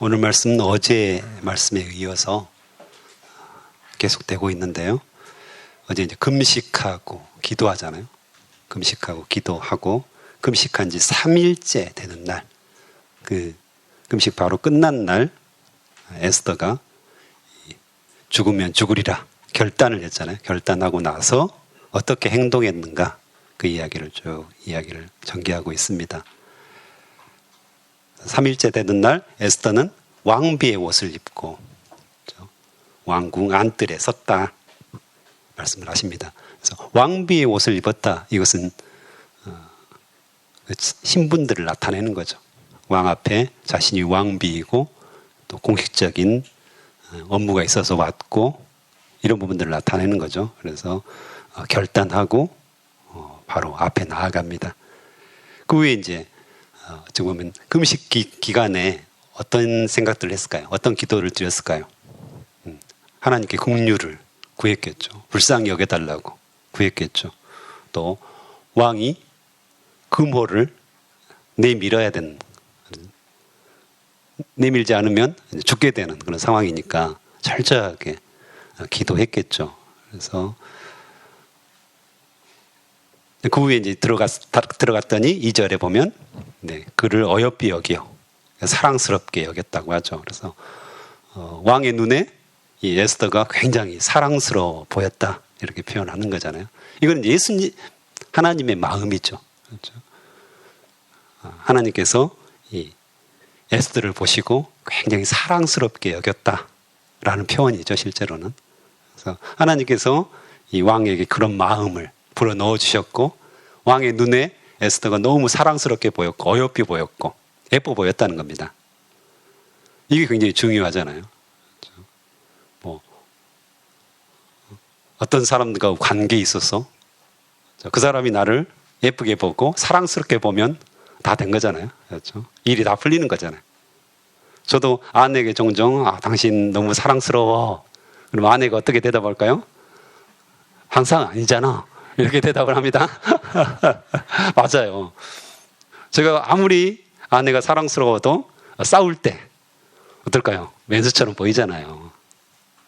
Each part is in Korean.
오늘 말씀은 어제 말씀에 이어서 계속되고 있는데요. 어제 이제 금식하고 기도하잖아요. 금식하고 기도하고 금식한 지 3일째 되는 날, 그 금식 바로 끝난 날 에스더가 죽으면 죽으리라 결단을 했잖아요. 결단하고 나서 어떻게 행동했는가 그 이야기를 전개하고 있습니다. 3일째 되는 날 에스더는 왕비의 옷을 입고 왕궁 안뜰에 섰다 말씀을 하십니다. 그래서 왕비의 옷을 입었다, 이것은 신분들을 나타내는 거죠. 왕 앞에 자신이 왕비이고 또 공식적인 업무가 있어서 왔고 이런 부분들을 나타내는 거죠. 그래서 결단하고 바로 앞에 나아갑니다. 그 후에 이제 어찌 보면 금식 기간에 어떤 생각들을 했을까요? 어떤 기도를 드렸을까요? 하나님께 긍휼을 구했겠죠. 불쌍히 여겨달라고 구했겠죠. 또 왕이 금호를 내밀어야 되는, 내밀지 않으면 죽게 되는 그런 상황이니까 철저하게 기도했겠죠. 그래서 그 후에 이제 들어갔더니 2절에 보면 그를 어여삐 여겨 사랑스럽게 여겼다고 하죠. 그래서 왕의 눈에 이 에스더가 굉장히 사랑스러워 보였다 이렇게 표현하는 거잖아요. 이건 예수님 하나님의 마음이죠. 그렇죠? 하나님께서 이 에스더를 보시고 굉장히 사랑스럽게 여겼다라는 표현이죠, 실제로는. 그래서 하나님께서 이 왕에게 그런 마음을 불어 넣어 주셨고 왕의 눈에 에스더가 너무 사랑스럽게 보였고 어여삐 보였고 예뻐 보였다는 겁니다. 이게 굉장히 중요하잖아요. 뭐 어떤 사람들과 관계에 있어서 그 사람이 나를 예쁘게 보고 사랑스럽게 보면 다 된 거잖아요. 그렇죠? 일이 다 풀리는 거잖아요. 저도 아내에게 종종 당신 너무 사랑스러워. 그럼 아내가 어떻게 대답할까요? 항상 아니잖아. 이렇게 대답을 합니다. 맞아요. 제가 아무리 아내가 사랑스러워도 싸울 때 어떨까요? 왼수처럼 보이잖아요.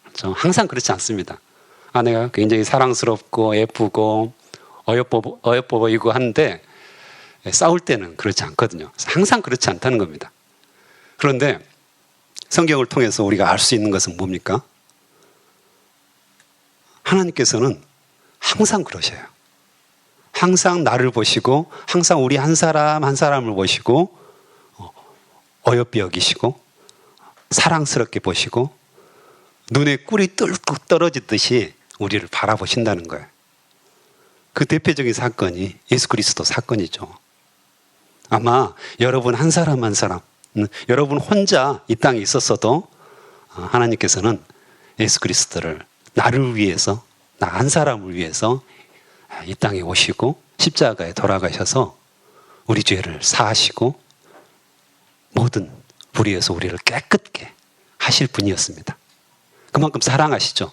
그렇죠? 항상 그렇지 않습니다. 아내가 굉장히 사랑스럽고 예쁘고 어여뻐 보이고 하는데 싸울 때는 그렇지 않거든요. 항상 그렇지 않다는 겁니다. 그런데 성경을 통해서 우리가 알 수 있는 것은 뭡니까? 하나님께서는 항상 그러셔요. 항상 나를 보시고 항상 우리 한 사람 한 사람을 보시고 어여삐 여기시고 사랑스럽게 보시고 눈에 꿀이 뚫뚝 떨어지듯이 우리를 바라보신다는 거예요. 그 대표적인 사건이 예수 그리스도 사건이죠. 아마 여러분 한 사람 한 사람, 여러분 혼자 이 땅에 있었어도 하나님께서는 예수 그리스도를 나를 위해서, 나 한 사람을 위해서 이 땅에 오시고 십자가에 돌아가셔서 우리 죄를 사하시고 모든 불의에서 우리를 깨끗게 하실 분이었습니다. 그만큼 사랑하시죠.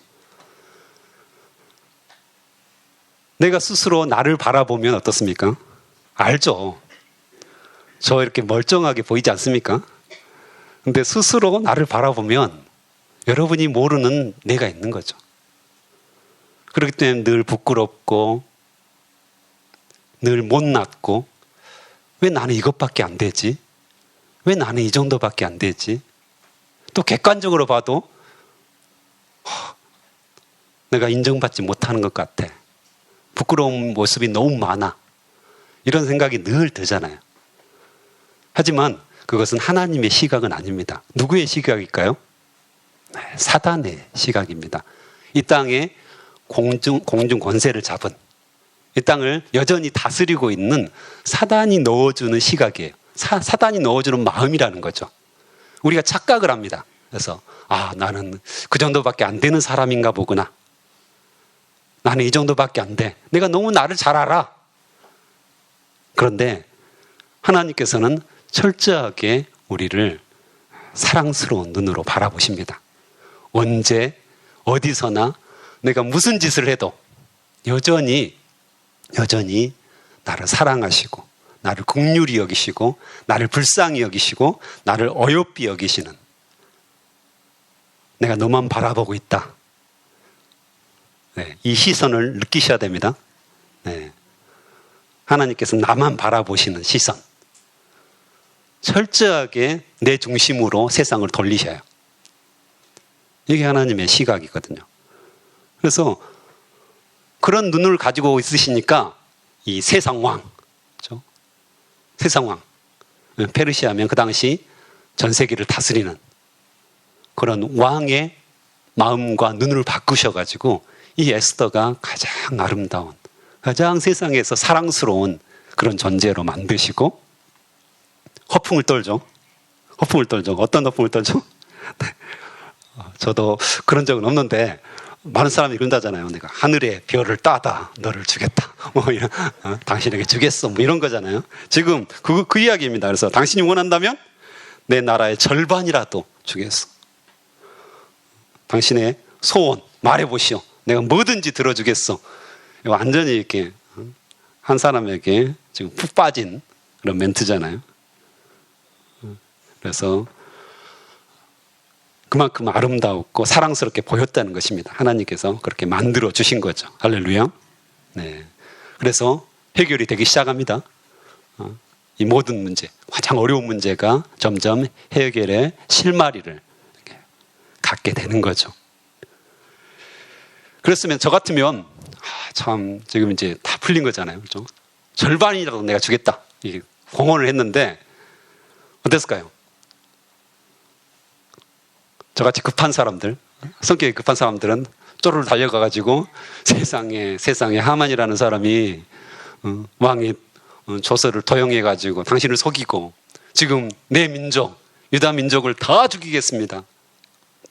내가 스스로 나를 바라보면 어떻습니까? 알죠. 저 이렇게 멀쩡하게 보이지 않습니까? 근데 스스로 나를 바라보면 여러분이 모르는 내가 있는 거죠. 그렇기 때문에 늘 부끄럽고 늘 못났고 왜 나는 이것밖에 안 되지? 왜 나는 이 정도밖에 안 되지? 또 객관적으로 봐도 내가 인정받지 못하는 것 같아. 부끄러운 모습이 너무 많아. 이런 생각이 늘 들잖아요. 하지만 그것은 하나님의 시각은 아닙니다. 누구의 시각일까요? 사단의 시각입니다. 이 땅에 공중 권세를 잡은, 이 땅을 여전히 다스리고 있는 사단이 넣어주는 시각이에요. 사단이 넣어주는 마음이라는 거죠. 우리가 착각을 합니다. 그래서 나는 그 정도밖에 안 되는 사람인가 보구나. 나는 이 정도밖에 안 돼. 내가 너무 나를 잘 알아. 그런데 하나님께서는 철저하게 우리를 사랑스러운 눈으로 바라보십니다. 언제 어디서나 내가 무슨 짓을 해도 여전히 나를 사랑하시고 나를 긍휼히 여기시고 나를 불쌍히 여기시고 나를 어여삐 여기시는 내가 너만 바라보고 있다. 네, 이 시선을 느끼셔야 됩니다. 네. 하나님께서 나만 바라보시는 시선. 철저하게 내 중심으로 세상을 돌리셔요. 이게 하나님의 시각이거든요. 그래서 그런 눈을 가지고 있으시니까 이 세상 왕, 그렇죠? 세상 왕, 페르시아면 그 당시 전 세계를 다스리는 그런 왕의 마음과 눈을 바꾸셔가지고 이 에스더가 가장 아름다운, 가장 세상에서 사랑스러운 그런 존재로 만드시고 허풍을 떨죠. 허풍을 떨죠. 어떤 허풍을 떨죠? 네. 저도 그런 적은 없는데 많은 사람이 그런다잖아요. 내가 하늘의 별을 따다 너를 주겠다. 뭐 이런, 당신에게 주겠어. 뭐 이런 거잖아요. 지금 그 이야기입니다. 그래서 당신이 원한다면 내 나라의 절반이라도 주겠어. 당신의 소원 말해보시오. 내가 뭐든지 들어주겠어. 완전히 이렇게 한 사람에게 지금 푹 빠진 그런 멘트잖아요. 그래서 그만큼 아름다웠고 사랑스럽게 보였다는 것입니다. 하나님께서 그렇게 만들어 주신 거죠. 할렐루야. 네. 그래서 해결이 되기 시작합니다. 이 모든 문제, 가장 어려운 문제가 점점 해결의 실마리를 갖게 되는 거죠. 그랬으면 저 같으면 참 지금 이제 다 풀린 거잖아요. 그렇죠? 절반이라도 내가 주겠다. 이게 공언을 했는데 어땠을까요? 저같이 급한 사람들, 성격이 급한 사람들은 쪼르르 달려가가지고 세상에 하만이라는 사람이 왕의 조서를 도용해가지고 당신을 속이고 지금 내 민족, 유다 민족을 다 죽이겠습니다.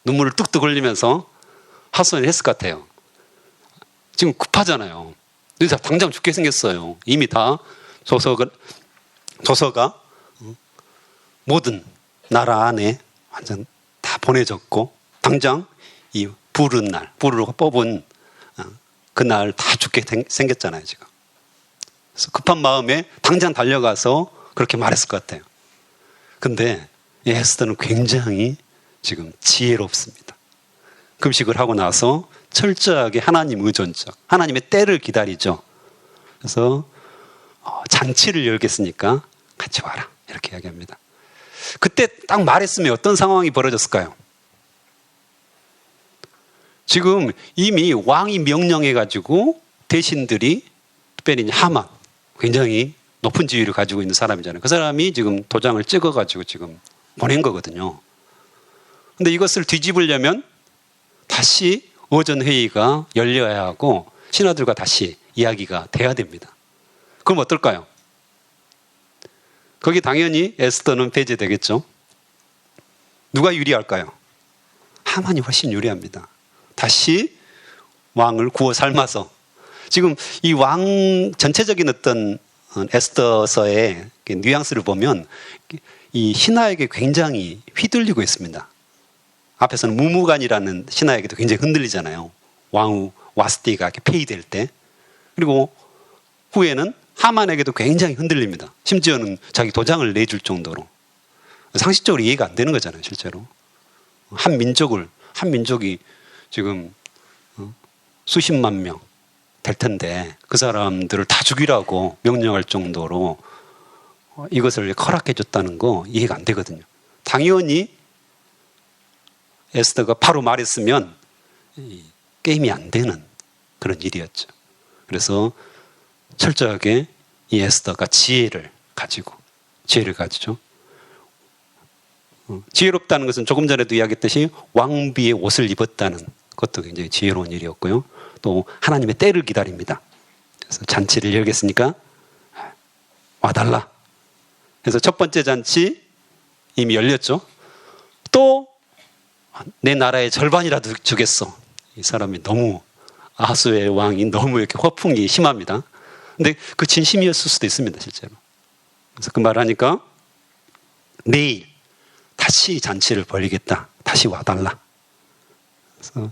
눈물을 뚝뚝 흘리면서 하소연을 했을 것 같아요. 지금 급하잖아요. 당장 죽게 생겼어요. 이미 다 조서가 모든 나라 안에 완전 다 보내졌고 당장 이 부르로 뽑은 그날 다 죽게 생겼잖아요. 지금. 그래서 급한 마음에 당장 달려가서 그렇게 말했을 것 같아요. 근데 에스더는 굉장히 지금 지혜롭습니다. 금식을 하고 나서 철저하게 하나님 의존적, 하나님의 때를 기다리죠. 그래서 잔치를 열겠으니까 같이 와라 이렇게 이야기합니다. 그때 딱 말했으면 어떤 상황이 벌어졌을까요? 지금 이미 왕이 명령해가지고 대신들이 특별히 하만, 굉장히 높은 지위를 가지고 있는 사람이잖아요. 그 사람이 지금 도장을 찍어가지고 지금 보낸 거거든요. 근데 이것을 뒤집으려면 다시 오전 회의가 열려야 하고 신하들과 다시 이야기가 돼야 됩니다. 그럼 어떨까요? 거기 당연히 에스더는 배제되겠죠. 누가 유리할까요? 하만이 훨씬 유리합니다. 다시 왕을 구워 삶아서 지금 이 왕 전체적인 어떤 에스더서의 뉘앙스를 보면 이 신하에게 굉장히 휘둘리고 있습니다. 앞에서는 무무간이라는 신하에게도 굉장히 흔들리잖아요. 왕후 와스티가 이렇게 폐위될 때. 그리고 후에는 하만에게도 굉장히 흔들립니다. 심지어는 자기 도장을 내줄 정도로. 상식적으로 이해가 안 되는 거잖아요, 실제로. 한 민족이 지금 수십만 명 될 텐데 그 사람들을 다 죽이라고 명령할 정도로 이것을 허락해 줬다는 거 이해가 안 되거든요. 당연히 에스더가 바로 말했으면 게임이 안 되는 그런 일이었죠. 그래서 철저하게 이 에스더가 지혜를 가지죠. 지혜롭다는 것은 조금 전에도 이야기했듯이 왕비의 옷을 입었다는 것도 굉장히 지혜로운 일이었고요. 또 하나님의 때를 기다립니다. 그래서 잔치를 열겠으니까 와달라. 그래서 첫 번째 잔치 이미 열렸죠. 또 내 나라의 절반이라도 주겠어. 이 사람이 너무 아하수의 왕이 너무 이렇게 허풍이 심합니다. 근데 그 진심이었을 수도 있습니다, 실제로. 그래서 그 말을 하니까 내일 다시 잔치를 벌이겠다. 다시 와달라. 그래서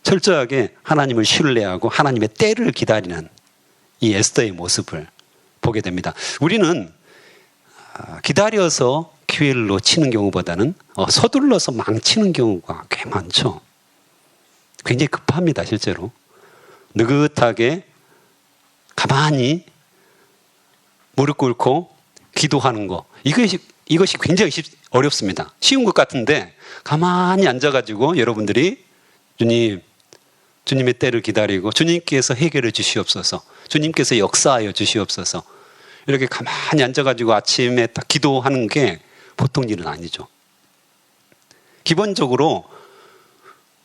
철저하게 하나님을 신뢰하고 하나님의 때를 기다리는 이 에스더의 모습을 보게 됩니다. 우리는 기다려서 기회를 놓치는 경우보다는 서둘러서 망치는 경우가 꽤 많죠. 굉장히 급합니다, 실제로. 느긋하게 가만히 무릎 꿇고 기도하는 거. 이것이 굉장히 어렵습니다. 쉬운 것 같은데 가만히 앉아가지고 여러분들이 주님의 때를 기다리고 주님께서 해결해 주시옵소서, 주님께서 역사하여 주시옵소서, 이렇게 가만히 앉아가지고 아침에 딱 기도하는 게 보통 일은 아니죠. 기본적으로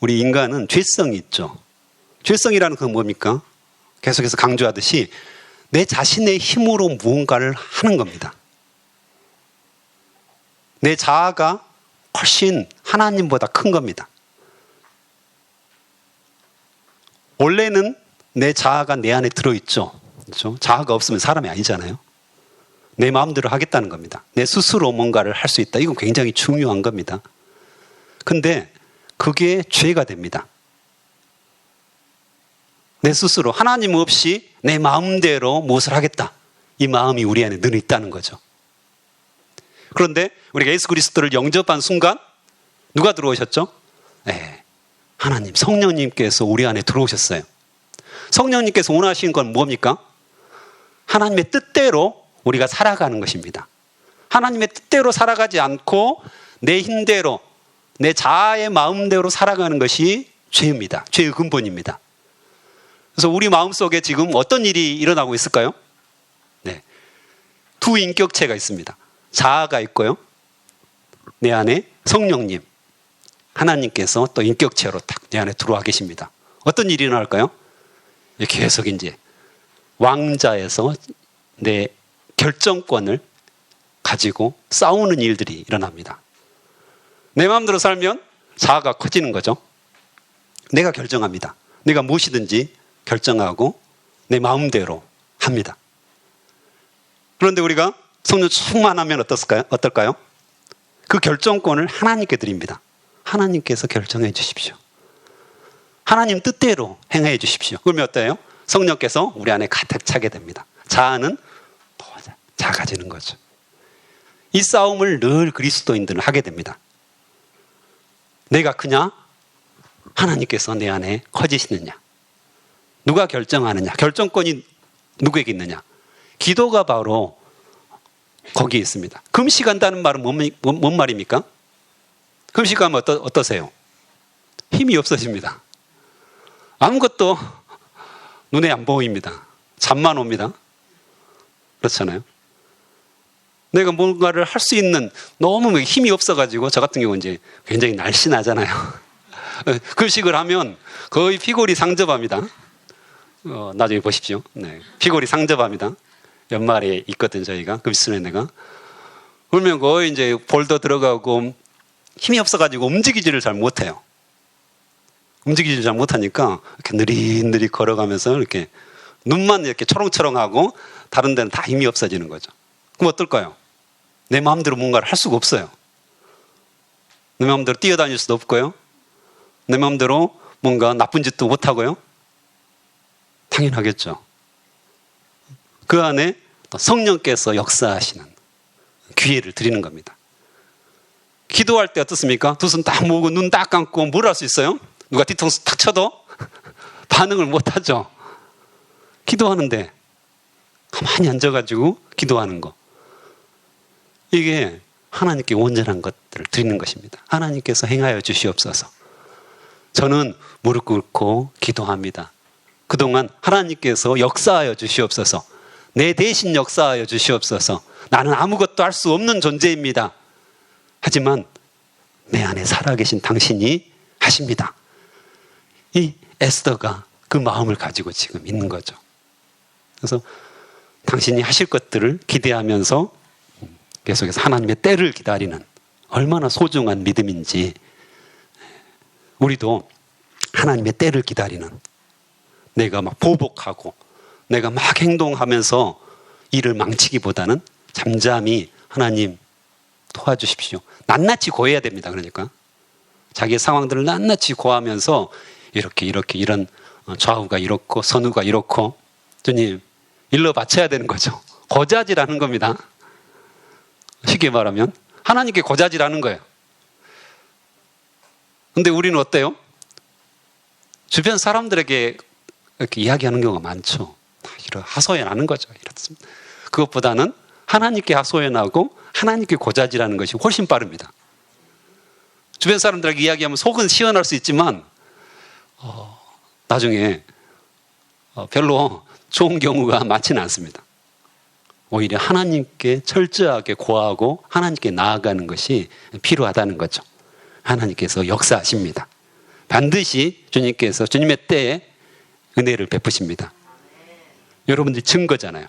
우리 인간은 죄성이 있죠. 죄성이라는 건 뭡니까? 계속해서 강조하듯이 내 자신의 힘으로 무언가를 하는 겁니다. 내 자아가 훨씬 하나님보다 큰 겁니다. 원래는 내 자아가 내 안에 들어있죠. 그렇죠? 자아가 없으면 사람이 아니잖아요. 내 마음대로 하겠다는 겁니다. 내 스스로 뭔가를 할 수 있다. 이건 굉장히 중요한 겁니다. 근데 그게 죄가 됩니다. 내 스스로 하나님 없이 내 마음대로 무엇을 하겠다. 이 마음이 우리 안에 늘 있다는 거죠. 그런데 우리가 예수 그리스도를 영접한 순간 누가 들어오셨죠? 네, 하나님, 성령님께서 우리 안에 들어오셨어요. 성령님께서 원하시는 건 뭡니까? 하나님의 뜻대로 우리가 살아가는 것입니다. 하나님의 뜻대로 살아가지 않고 내 힘대로, 내 자아의 마음대로 살아가는 것이 죄입니다. 죄의 근본입니다. 그래서 우리 마음속에 지금 어떤 일이 일어나고 있을까요? 네, 두 인격체가 있습니다. 자아가 있고요, 내 안에 성령님, 하나님께서 또 인격체로 딱 내 안에 들어와 계십니다. 어떤 일이 일어날까요? 계속 이제 왕자에서 내 결정권을 가지고 싸우는 일들이 일어납니다. 내 마음대로 살면 자아가 커지는 거죠. 내가 결정합니다. 내가 무엇이든지 결정하고 내 마음대로 합니다. 그런데 우리가 성령 충만하면 어떨까요? 그 결정권을 하나님께 드립니다. 하나님께서 결정해 주십시오. 하나님 뜻대로 행해 주십시오. 그러면 어때요? 성령께서 우리 안에 가득 차게 됩니다. 자아는 작아지는 거죠. 이 싸움을 늘 그리스도인들은 하게 됩니다. 내가 크냐? 하나님께서 내 안에 커지시느냐? 누가 결정하느냐? 결정권이 누구에게 있느냐? 기도가 바로 거기에 있습니다. 금식한다는 말은 뭔 말입니까? 금식하면 어떠세요? 힘이 없어집니다. 아무것도 눈에 안 보입니다. 잠만 옵니다. 그렇잖아요. 내가 뭔가를 할 수 있는 너무 힘이 없어가지고 저 같은 경우는 이제 굉장히 날씬하잖아요. 금식을 하면 거의 피골이 상접합니다. 나중에 보십시오. 네, 피골이 상접합니다. 연말에 있거든 저희가 금식순회가. 그러면 거의 이제 볼도 들어가고 힘이 없어가지고 움직이지를 잘 못해요. 움직이지를 잘 못하니까 이렇게 느릿느릿 걸어가면서 이렇게 눈만 이렇게 초롱초롱하고 다른 데는 다 힘이 없어지는 거죠. 그럼 어떨까요? 내 마음대로 뭔가를 할 수가 없어요. 내 마음대로 뛰어다닐 수도 없고요. 내 마음대로 뭔가 나쁜 짓도 못하고요. 당연하겠죠. 그 안에 또 성령께서 역사하시는 기회를 드리는 겁니다. 기도할 때 어떻습니까? 두 손 딱 모으고 눈 딱 감고 뭘 할 수 있어요? 누가 뒤통수 탁 쳐도 반응을 못 하죠. 기도하는데 가만히 앉아가지고 기도하는 거. 이게 하나님께 온전한 것들을 드리는 것입니다. 하나님께서 행하여 주시옵소서. 저는 무릎 꿇고 기도합니다. 그동안 하나님께서 역사하여 주시옵소서. 내 대신 역사하여 주시옵소서. 나는 아무것도 할 수 없는 존재입니다. 하지만 내 안에 살아계신 당신이 하십니다. 이 에스더가 그 마음을 가지고 지금 있는 거죠. 그래서 당신이 하실 것들을 기대하면서 계속해서 하나님의 때를 기다리는 얼마나 소중한 믿음인지, 우리도 하나님의 때를 기다리는, 내가 막 보복하고 내가 막 행동하면서 일을 망치기보다는 잠잠히 하나님 도와주십시오. 낱낱이 고해야 됩니다. 그러니까 자기의 상황들을 낱낱이 고하면서 이렇게 이런 좌우가 이렇고 선우가 이렇고 주님 일러 바쳐야 되는 거죠. 고자질하는 겁니다. 쉽게 말하면 하나님께 고자질하는 거예요. 근데 우리는 어때요? 주변 사람들에게 이렇게 이야기하는 경우가 많죠. 이런 하소연하는 거죠. 이렇습니다. 그것보다는 하나님께 하소연하고 하나님께 고자질하는 것이 훨씬 빠릅니다. 주변 사람들에게 이야기하면 속은 시원할 수 있지만 나중에 별로 좋은 경우가 많지는 않습니다. 오히려 하나님께 철저하게 고하고 하나님께 나아가는 것이 필요하다는 거죠. 하나님께서 역사하십니다. 반드시 주님께서 주님의 때에 은혜를 베푸십니다. 여러분들이 증거잖아요.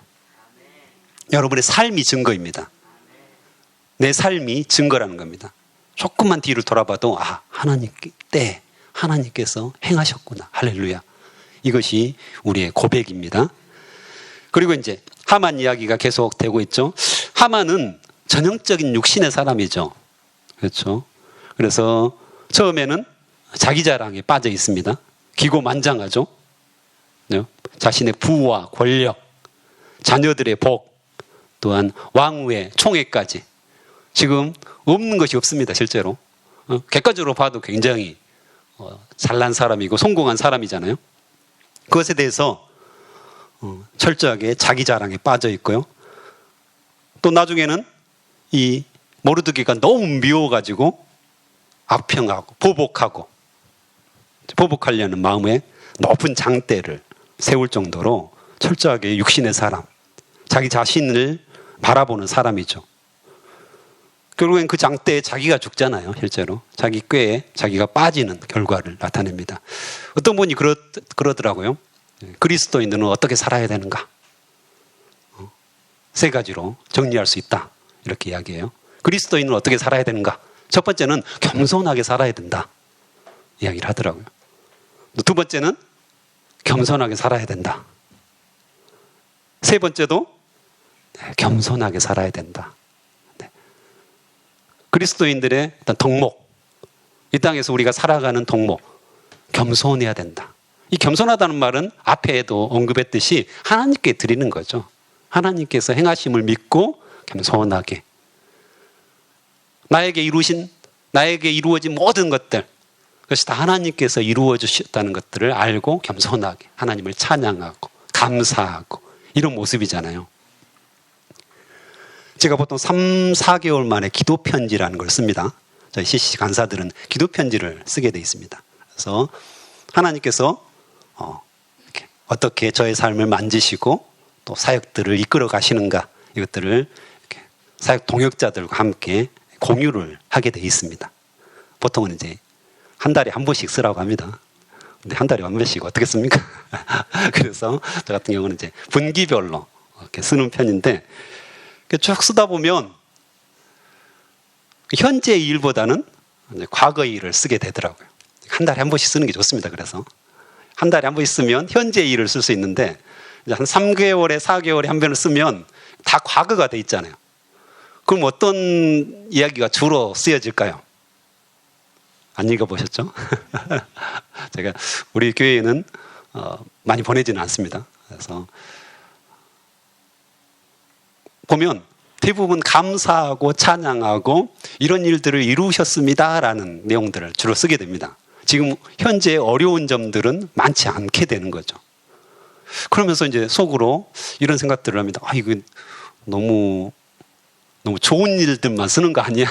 여러분의 삶이 증거입니다. 내 삶이 증거라는 겁니다. 조금만 뒤를 돌아봐도 하나님 때 하나님께서 행하셨구나. 할렐루야. 이것이 우리의 고백입니다. 그리고 이제 하만 이야기가 계속되고 있죠. 하만은 전형적인 육신의 사람이죠. 그렇죠. 그래서 처음에는 자기 자랑에 빠져 있습니다. 기고만장하죠. 자신의 부와 권력, 자녀들의 복, 또한 왕후의 총애까지 지금 없는 것이 없습니다. 실제로 객관적으로 봐도 굉장히 잘난 사람이고 성공한 사람이잖아요. 그것에 대해서 철저하게 자기 자랑에 빠져 있고요. 또 나중에는 이 모르드게가 너무 미워가지고 악평하고 보복하려는 마음에 높은 장대를 세울 정도로 철저하게 육신의 사람, 자기 자신을 바라보는 사람이죠. 결국엔 그 장대에 자기가 죽잖아요. 실제로 자기 꾀에 자기가 빠지는 결과를 나타냅니다. 어떤 분이 그러더라고요. 그리스도인들은 어떻게 살아야 되는가? 세 가지로 정리할 수 있다. 이렇게 이야기해요. 그리스도인은 어떻게 살아야 되는가? 첫 번째는 겸손하게 살아야 된다. 이야기를 하더라고요. 두 번째는 겸손하게 살아야 된다. 세 번째도 겸손하게 살아야 된다. 그리스도인들의 어떤 덕목, 이 땅에서 우리가 살아가는 덕목, 겸손해야 된다. 이 겸손하다는 말은 앞에도 언급했듯이 하나님께 드리는 거죠. 하나님께서 행하심을 믿고 겸손하게 나에게 이루어진 모든 것들, 그것이 다 하나님께서 이루어 주셨다는 것들을 알고 겸손하게 하나님을 찬양하고 감사하고 이런 모습이잖아요. 제가 보통 3, 4개월 만에 기도편지라는 걸 씁니다. 저희 CCC 간사들은 기도편지를 쓰게 돼 있습니다. 그래서 하나님께서 이렇게 어떻게 저의 삶을 만지시고 또 사역들을 이끌어 가시는가, 이것들을 이렇게 사역 동역자들과 함께 공유를 하게 돼 있습니다. 보통은 이제 한 달에 한 번씩 쓰라고 합니다. 근데 한 달에 한 번씩 어떻게 씁니까? 그래서 저 같은 경우는 이제 분기별로 이렇게 쓰는 편인데, 쭉 쓰다 보면 현재의 일보다는 이제 과거의 일을 쓰게 되더라고요. 한 달에 한 번씩 쓰는 게 좋습니다. 그래서 한 달에 한 번씩 쓰면 현재의 일을 쓸 수 있는데, 이제 한 3개월에 4개월에 한 번을 쓰면 다 과거가 돼 있잖아요. 그럼 어떤 이야기가 주로 쓰여질까요? 안 읽어보셨죠? 제가 우리 교회에는 많이 보내지는 않습니다. 그래서 보면 대부분 감사하고 찬양하고 이런 일들을 이루셨습니다라는 내용들을 주로 쓰게 됩니다. 지금 현재 어려운 점들은 많지 않게 되는 거죠. 그러면서 이제 속으로 이런 생각들을 합니다. 이거 너무 좋은 일들만 쓰는 거 아니야?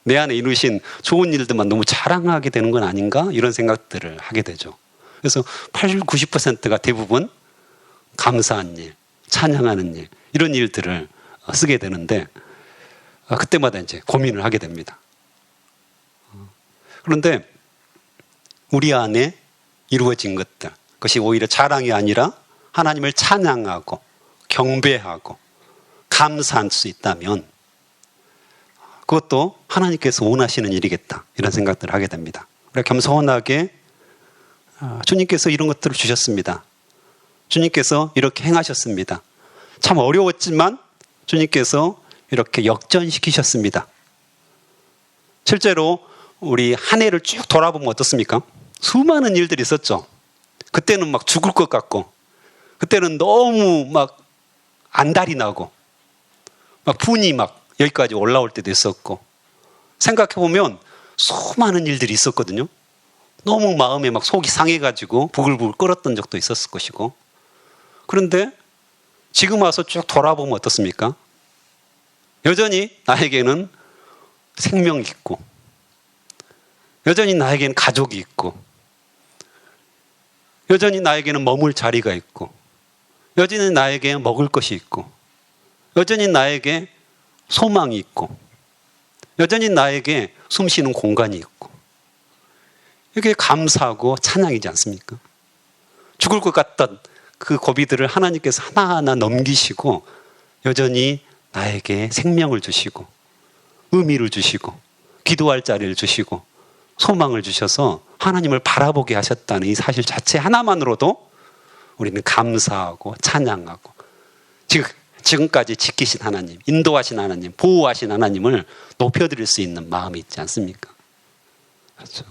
내 안에 이루신 좋은 일들만 너무 자랑하게 되는 건 아닌가? 이런 생각들을 하게 되죠. 그래서 80, 90%가 대부분 감사한 일, 찬양하는 일, 이런 일들을 쓰게 되는데, 그때마다 이제 고민을 하게 됩니다. 그런데 우리 안에 이루어진 것들, 그것이 오히려 자랑이 아니라 하나님을 찬양하고 경배하고 감사할 수 있다면 그것도 하나님께서 원하시는 일이겠다, 이런 생각들을 하게 됩니다. 우리가 겸손하게 주님께서 이런 것들을 주셨습니다. 주님께서 이렇게 행하셨습니다. 참 어려웠지만 주님께서 이렇게 역전시키셨습니다. 실제로 우리 한 해를 쭉 돌아보면 어떻습니까? 수많은 일들이 있었죠. 그때는 막 죽을 것 같고, 그때는 너무 막 안달이 나고, 막 분이 막 여기까지 올라올 때도 있었고, 생각해보면 수많은 일들이 있었거든요. 너무 마음에 막 속이 상해가지고 부글부글 끓었던 적도 있었을 것이고. 그런데 지금 와서 쭉 돌아보면 어떻습니까? 여전히 나에게는 생명이 있고, 여전히 나에게는 가족이 있고, 여전히 나에게는 머물 자리가 있고, 여전히 나에게 먹을 것이 있고, 여전히 나에게 소망이 있고, 여전히 나에게 숨쉬는 공간이 있고, 이게 감사하고 찬양이지 않습니까? 죽을 것 같던 그 고비들을 하나님께서 하나하나 넘기시고 여전히 나에게 생명을 주시고 의미를 주시고 기도할 자리를 주시고 소망을 주셔서 하나님을 바라보게 하셨다는 이 사실 자체 하나만으로도 우리는 감사하고 찬양하고 지금까지 지키신 하나님, 인도하신 하나님, 보호하신 하나님을 높여드릴 수 있는 마음이 있지 않습니까? 그렇죠.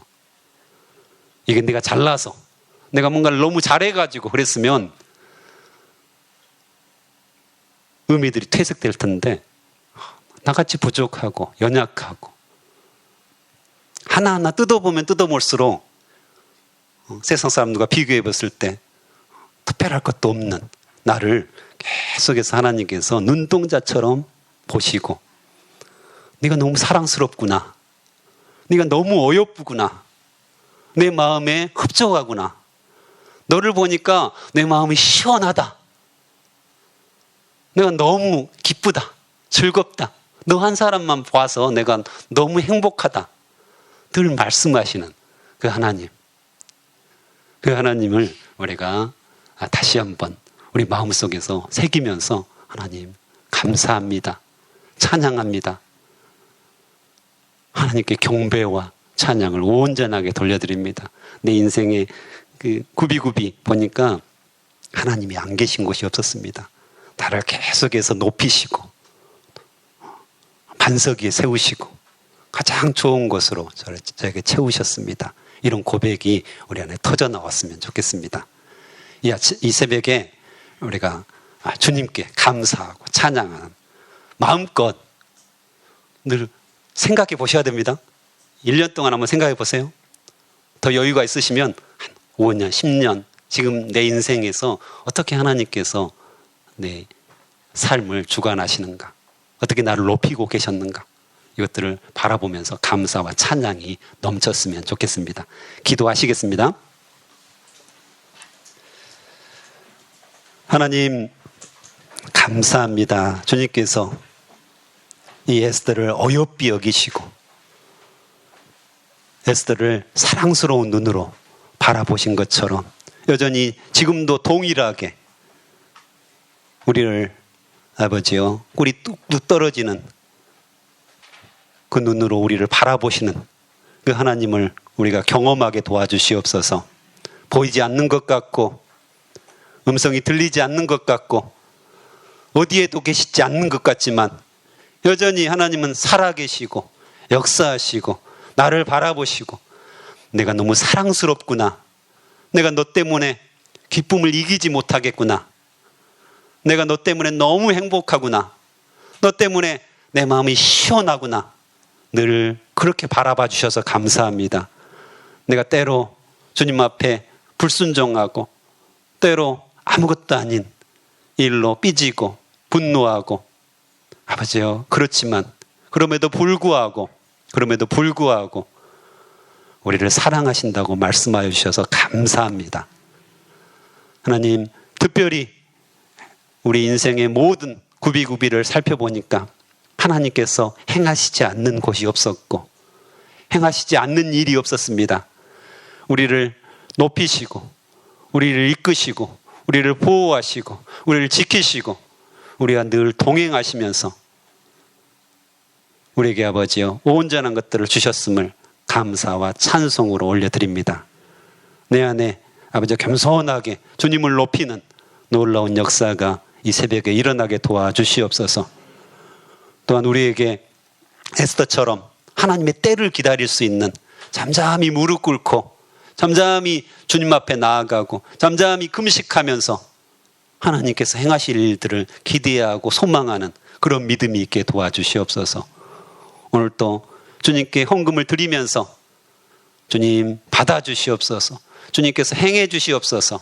이게 내가 잘나서 내가 뭔가를 너무 잘해가지고 그랬으면 의미들이 퇴색될 텐데 나같이 부족하고 연약하고 하나하나 뜯어보면 뜯어볼수록 세상 사람들과 비교해 봤을 때 특별할 것도 없는 나를 계속해서 하나님께서 눈동자처럼 보시고 네가 너무 사랑스럽구나, 네가 너무 어여쁘구나, 내 마음에 흡족하구나, 너를 보니까 내 마음이 시원하다, 내가 너무 기쁘다, 즐겁다, 너 한 사람만 봐서 내가 너무 행복하다 늘 말씀하시는 그 하나님, 그 하나님을 우리가 다시 한번 우리 마음속에서 새기면서 하나님 감사합니다, 찬양합니다, 하나님께 경배와 찬양을 온전하게 돌려드립니다. 내 인생의 그 굽이굽이 보니까 하나님이 안 계신 곳이 없었습니다. 나를 계속해서 높이시고 반석 위에 세우시고 가장 좋은 것으로 저에게 채우셨습니다. 이런 고백이 우리 안에 터져 나왔으면 좋겠습니다. 이 새벽에 우리가 주님께 감사하고 찬양하는 마음껏 늘 생각해 보셔야 됩니다. 1년 동안 한번 생각해 보세요. 더 여유가 있으시면 한 5년, 10년 지금 내 인생에서 어떻게 하나님께서 내 삶을 주관하시는가, 어떻게 나를 높이고 계셨는가, 이것들을 바라보면서 감사와 찬양이 넘쳤으면 좋겠습니다. 기도하시겠습니다. 하나님 감사합니다. 주님께서 이 에스더를 어여삐 여기시고 에스더를 사랑스러운 눈으로 바라보신 것처럼 여전히 지금도 동일하게 우리를 아버지요 꿀이 뚝뚝 떨어지는 그 눈으로 우리를 바라보시는 그 하나님을 우리가 경험하게 도와주시옵소서. 보이지 않는 것 같고 음성이 들리지 않는 것 같고 어디에도 계시지 않는 것 같지만 여전히 하나님은 살아계시고 역사하시고 나를 바라보시고 내가 너무 사랑스럽구나, 내가 너 때문에 기쁨을 이기지 못하겠구나, 내가 너 때문에 너무 행복하구나, 너 때문에 내 마음이 시원하구나, 늘 그렇게 바라봐 주셔서 감사합니다. 내가 때로 주님 앞에 불순종하고 때로 아무것도 아닌 일로 삐지고 분노하고 아버지요 그렇지만 그럼에도 불구하고 우리를 사랑하신다고 말씀하여 주셔서 감사합니다. 하나님 특별히 우리 인생의 모든 구비구비를 살펴보니까 하나님께서 행하시지 않는 곳이 없었고 행하시지 않는 일이 없었습니다. 우리를 높이시고 우리를 이끄시고 우리를 보호하시고 우리를 지키시고 우리가 늘 동행하시면서 우리에게 아버지여 온전한 것들을 주셨음을 감사와 찬송으로 올려드립니다. 내 안에 아버지 겸손하게 주님을 높이는 놀라운 역사가 이 새벽에 일어나게 도와주시옵소서. 또한 우리에게 에스더처럼 하나님의 때를 기다릴 수 있는 잠잠히 무릎 꿇고 잠잠히 주님 앞에 나아가고 잠잠히 금식하면서 하나님께서 행하실 일들을 기대하고 소망하는 그런 믿음이 있게 도와주시옵소서. 오늘 또 주님께 헌금을 드리면서 주님 받아주시옵소서. 주님께서 행해 주시옵소서.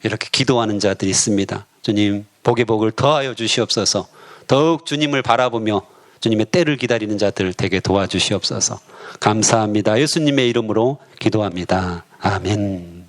이렇게 기도하는 자들이 있습니다. 주님 복의 복을 더하여 주시옵소서. 더욱 주님을 바라보며 주님의 때를 기다리는 자들 되게 도와주시옵소서. 감사합니다. 예수님의 이름으로 기도합니다. 아멘.